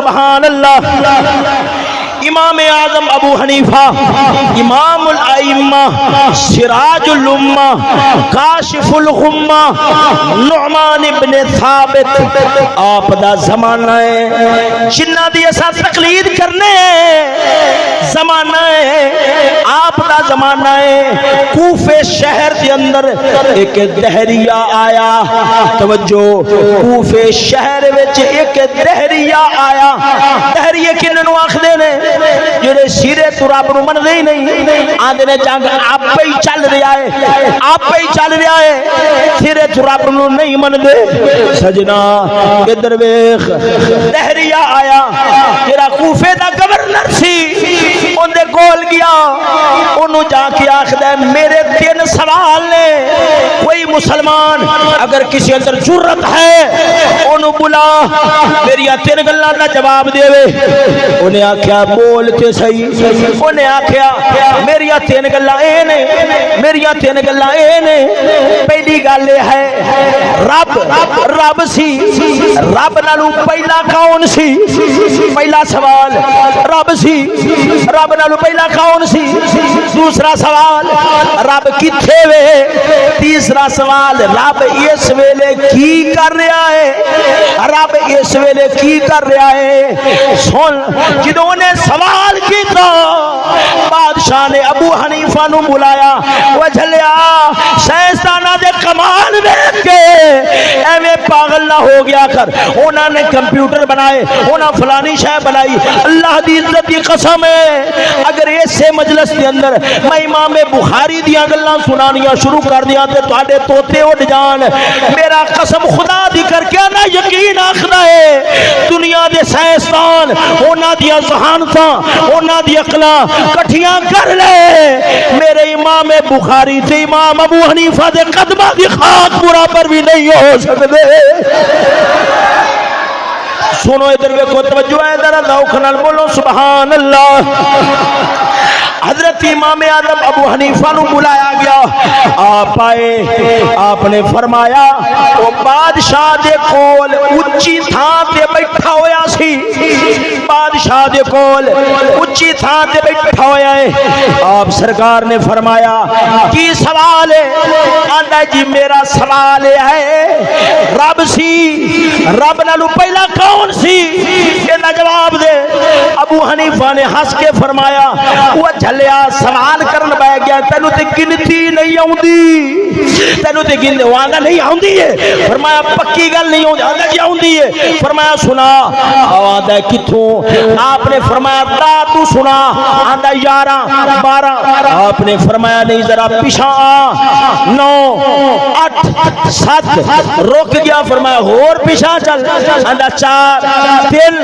سبحان اللہ۔ امام اعظم ابو حنیفہ امام الائمہ سراج الامہ کاشف الغمہ نعمان ابن ثابت آپ دا زمانہ ہے جنہ دی اساں تقلید کرنے زمانہ ہے آپ دا زمانہ ہے۔ کوفے شہر دے اندر ایک دہریہ آیا، توجہ، کوفے شہر وچ ایک دہریہ آیا۔ دہریے کنوں آکھدے نے؟ جڑے سیرے تو رب نو منتے ہی نہیں، آندے نے جنگ آپ ہی چل رہا ہے، آپ ہی چل رہا ہے، سیرے تو رب نو نہیں منتے۔ سجنا ادھر ویکھ، دہریہ آیا جڑا کوفے دا گورنر سی، اندے کول گیا، انہوں جا کے آکھدا ہے میرے 3 سوال نے، کوئی مسلمان اگر کسی اندر جرت ہے انہوں بلا، میری 3 گلاں دا جواب دے وے۔ انہیں آکھیا بولتے صحیح، انہیں آکھیا میری 3 گلاں اے نے، میری 3 گلاں اے نے۔ پہلی گل یہ ہے رب سی، رب نالوں پہلا کون سی؟ پہلا سوال رب سی، رب نالوں پہلا کون سی؟ دوسرا سوال رب کتھے وے؟ تیسرا سوال رب اس ویلے کی کر رہا ہے؟ رب اس ویلے کی کر رہا ہے؟ سن، جنہوں نے سوال کیتا بادشاہ نے ابو حنیفہ نو بلایا، وہ جھلیا سائنسداناں دے کمال دیکھ کے ایویں پاگل نہ ہو گیا کر۔ انہاں نے کمپیوٹر بنائے، انہاں فلانی شے بنائی، اللہ دی عزت دی قسم ہے اگر اسے مجلس دے اندر میں امام بخاری دیاں گلاں سنانیاں شروع کر دیاں تے تواڈے توتے اڑ جان۔ میرا قسم خدا دی کر کے نہ یقین آکھدا ہے دنیا دے سائنسدان انہاں دیاں ذہانتاں انہاں دی عقلاں کٹھیاں کر لے، میرے امام بخاری تے امام ابو حنیفہ دے قدماں دی خاک برابر بھی نہیں ہو سکدے۔ سنو ادھر ویکھو، توجہ ہے ذرا ذوق نال بولو سبحان اللہ۔ حضرت امام اعظم ابو حنیفہ نو بلایا گیا، آپ آئے، آپ نے فرمایا وہ بادشاہ دے کول اچھی تھان تے بیٹھا ہویا سی، بادشاہ دے کول اچھی تھان تے بیٹھا ہویا ہے۔ آپ سرکار نے فرمایا کی سوال ہے؟ آندا جی میرا سوال ہے رب سی، رب نالو پہلا کون سی؟ یہ جواب دے۔ ابو حنیفہ نے ہنس کے فرمایا وہ جھلیا سوال کرن بہ گیا، تینوں تے گنتی نہیں آوندی، تینوں تے گن وانگا نہیں آوندی ہے؟ فرمایا پکی گل نہیں آوندی؟ آندا جی آوندی ہے۔ فرمایا سنا، آندا ہے کتھوں؟ آپ نے فرمایا دا تو سنا، آندا 11 12۔ آپ نے فرمایا نہیں ذرا پیچھے آ، 9 8 7 رک گیا، فرمایا اور پیچھے چل، آندا 4 3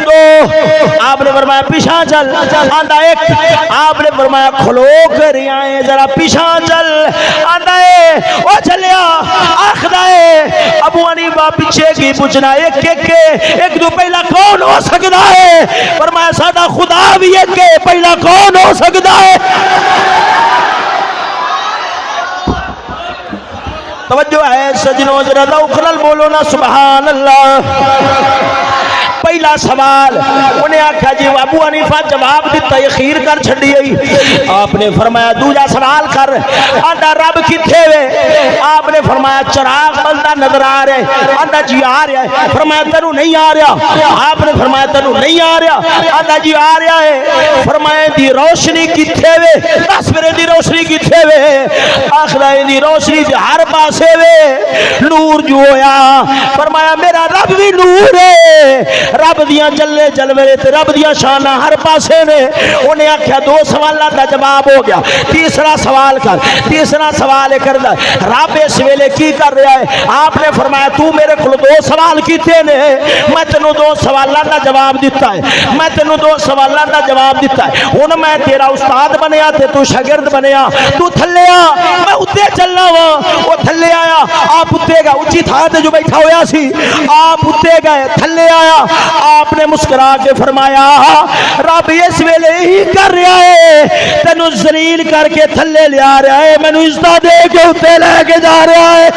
2۔ آپ نے فرمایا پیچھے چل، آندا 1۔ آپ نے فرمایا کھلو کر آئے ذرا پیچھے چل، آندا ہے او چلیا آخدا ہے ابو حنیفہ پیچھے کی پوچھنا ایک دو پہلا کون ہو سکتا ہے؟ فرمایا ساڈا خدا بھی ایک ہے، پہلا کون ہو سکتا ہے؟ توجہ ہے سجنوں ذرا ذوق نال بولو نا سبحان اللہ۔ پہلا سوال انہیں آکھا جی ابو حنیفہ جواب دیتا اخیر کر چھڑی۔ آپ نے فرمایا دوجا سوال کر، آندا رب کتھے وے؟ آپ نے فرمایا چراغ بلدا نظر آ رہا ہے، آندا جی آ رہا ہے۔ فرمایا تینو نہیں آ رہا؟ آپ نے فرمایا تینو نہیں آ رہا؟ آندا جی آ رہا ہے۔ فرمایا دی روشنی کتھے وے؟ دس میرے دی روشنی کتھے وے؟ آخدا دی روشنی دی ہر پاسے وے، نور جو ہویا۔ فرمایا میرا رب بھی نور ہے، رب دیاں جلے جلوے تے رب دیاں شانہ ہر پاسے نے۔ انہیں آکھیا 2 سوالاں دا جواب ہو گیا، تیسرا سوال کر۔ تیسرا سوال کر دا رب اس ویلے کی کر رہا ہے؟ آپ نے فرمایا تو میرے کو 2 سوال کیتے نے، میں تینوں 2 سوالاں دا جواب دیتا ہے، میں تینوں 2 سوالاں دا جواب دیتا ہے۔ ہن میں تیرا استاد بنیا تے تو شاگرد بنیا، تو تھلے آ میں اتے چلنا وا۔ وہ تھلے آیا، آپ اتے گئے، اچھی تھان تے جو بیٹھا ہویا سی آپ اتے گئے، تھلے آیا۔ آپ نے مسکرا کے فرمایا رب اس ویلے ہی کر رہا ہے، تینوں ذلیل کر کے تھلے لیا رہا ہے، مینوں عزت دے کے اتے لے کے جا رہا ہے۔